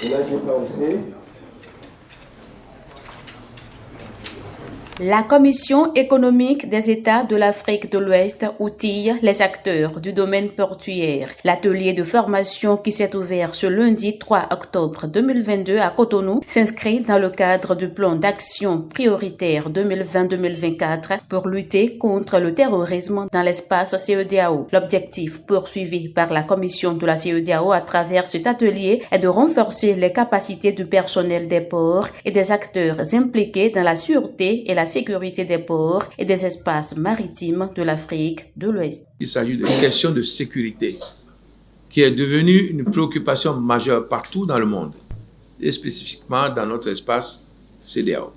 Et là, j'ai pas aussi. La Commission économique des États de l'Afrique de l'Ouest outille les acteurs du domaine portuaire. L'atelier de formation qui s'est ouvert ce lundi 3 octobre 2022 à Cotonou s'inscrit dans le cadre du plan d'action prioritaire 2020-2024 pour lutter contre le terrorisme dans l'espace CEDEAO. L'objectif poursuivi par la Commission de la CEDEAO à travers cet atelier est de renforcer les capacités du personnel des ports et des acteurs impliqués dans la sûreté et la sécurité des ports et des espaces maritimes de l'Afrique de l'Ouest. Il s'agit d'une question de sécurité qui est devenue une préoccupation majeure partout dans le monde et spécifiquement dans notre espace CEDEAO.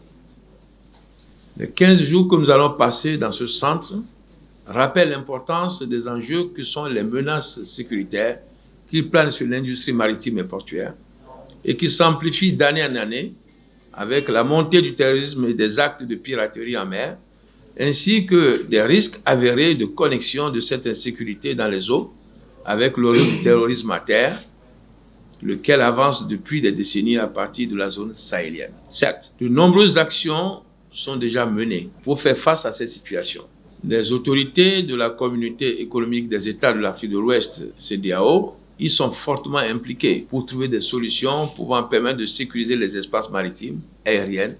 Les 15 jours que nous allons passer dans ce centre rappellent l'importance des enjeux que sont les menaces sécuritaires qui planent sur l'industrie maritime et portuaire et qui s'amplifient d'année en année avec la montée du terrorisme et des actes de piraterie en mer, ainsi que des risques avérés de connexion de cette insécurité dans les eaux avec le du terrorisme à terre, lequel avance depuis des décennies à partir de la zone sahélienne. Certes, de nombreuses actions sont déjà menées pour faire face à cette situation. Les autorités de la communauté économique des États de l'Afrique de l'Ouest, CEDEAO, ils sont fortement impliqués pour trouver des solutions pouvant permettre de sécuriser les espaces maritimes, aériens,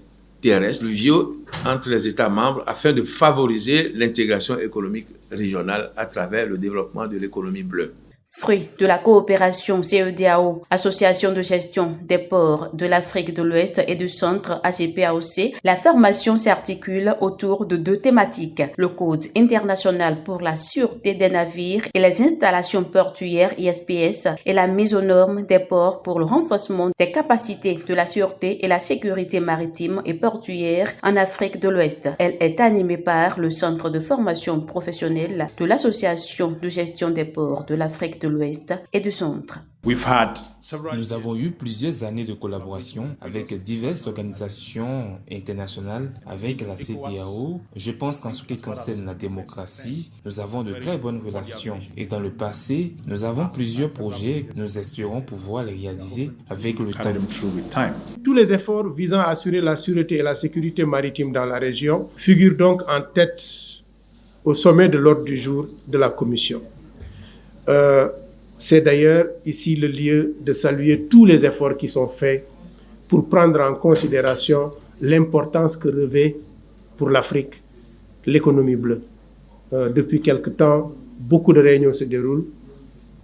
terrestres, fluviaux entre les États membres afin de favoriser l'intégration économique régionale à travers le développement de l'économie bleue. Fruit de la coopération CEDEAO, Association de gestion des ports de l'Afrique de l'Ouest et du centre ACP-AOC, la formation s'articule autour de deux thématiques, le Code international pour la sûreté des navires et les installations portuaires ISPS et la mise aux normes des ports pour le renforcement des capacités de la sûreté et la sécurité maritime et portuaire en Afrique de l'Ouest. Elle est animée par le centre de formation professionnelle de l'Association de gestion des ports de l'Afrique de l'Ouest et du centre. Nous avons eu plusieurs années de collaboration avec diverses organisations internationales, avec la CEDEAO. Je pense qu'en ce qui concerne la démocratie, nous avons de très bonnes relations. Et dans le passé, nous avons plusieurs projets que nous espérons pouvoir les réaliser avec le temps. Tous les efforts visant à assurer la sûreté et la sécurité maritime dans la région figurent donc en tête au sommet de l'ordre du jour de la Commission. C'est d'ailleurs ici le lieu de saluer tous les efforts qui sont faits pour prendre en considération l'importance que revêt pour l'Afrique l'économie bleue. Depuis quelque temps, beaucoup de réunions se déroulent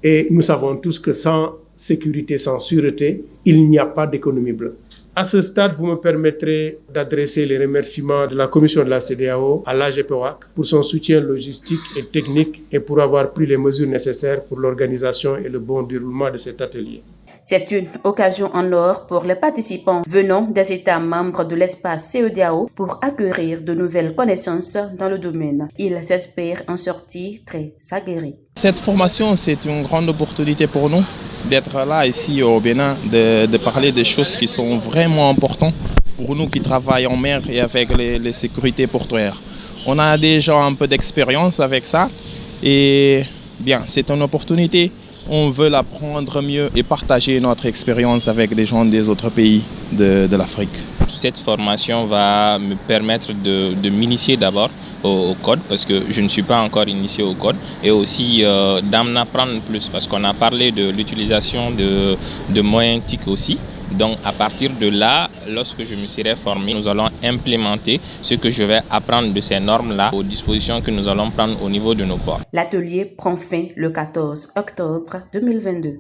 et nous savons tous que sans sécurité, sans sûreté, il n'y a pas d'économie bleue. À ce stade, vous me permettrez d'adresser les remerciements de la Commission de la CEDEAO à l'AGPOAC pour son soutien logistique et technique et pour avoir pris les mesures nécessaires pour l'organisation et le bon déroulement de cet atelier. C'est une occasion en or pour les participants venant des États membres de l'espace CEDEAO pour acquérir de nouvelles connaissances dans le domaine. Ils espèrent en sortir très aguerris. Cette formation, c'est une grande opportunité pour nous d'être là ici au Bénin, de parler des choses qui sont vraiment importantes pour nous qui travaillons en mer et avec les sécurités portuaires. On a déjà un peu d'expérience avec ça et bien, c'est une opportunité. On veut l'apprendre mieux et partager notre expérience avec les gens des autres pays de l'Afrique. Cette formation va me permettre de m'initier d'abord au code parce que je ne suis pas encore initié au code et aussi d'en apprendre plus parce qu'on a parlé de l'utilisation de moyens TIC aussi. Donc à partir de là, lorsque je me serai formé, nous allons implémenter ce que je vais apprendre de ces normes-là aux dispositions que nous allons prendre au niveau de nos ports. L'atelier prend fin le 14 octobre 2022.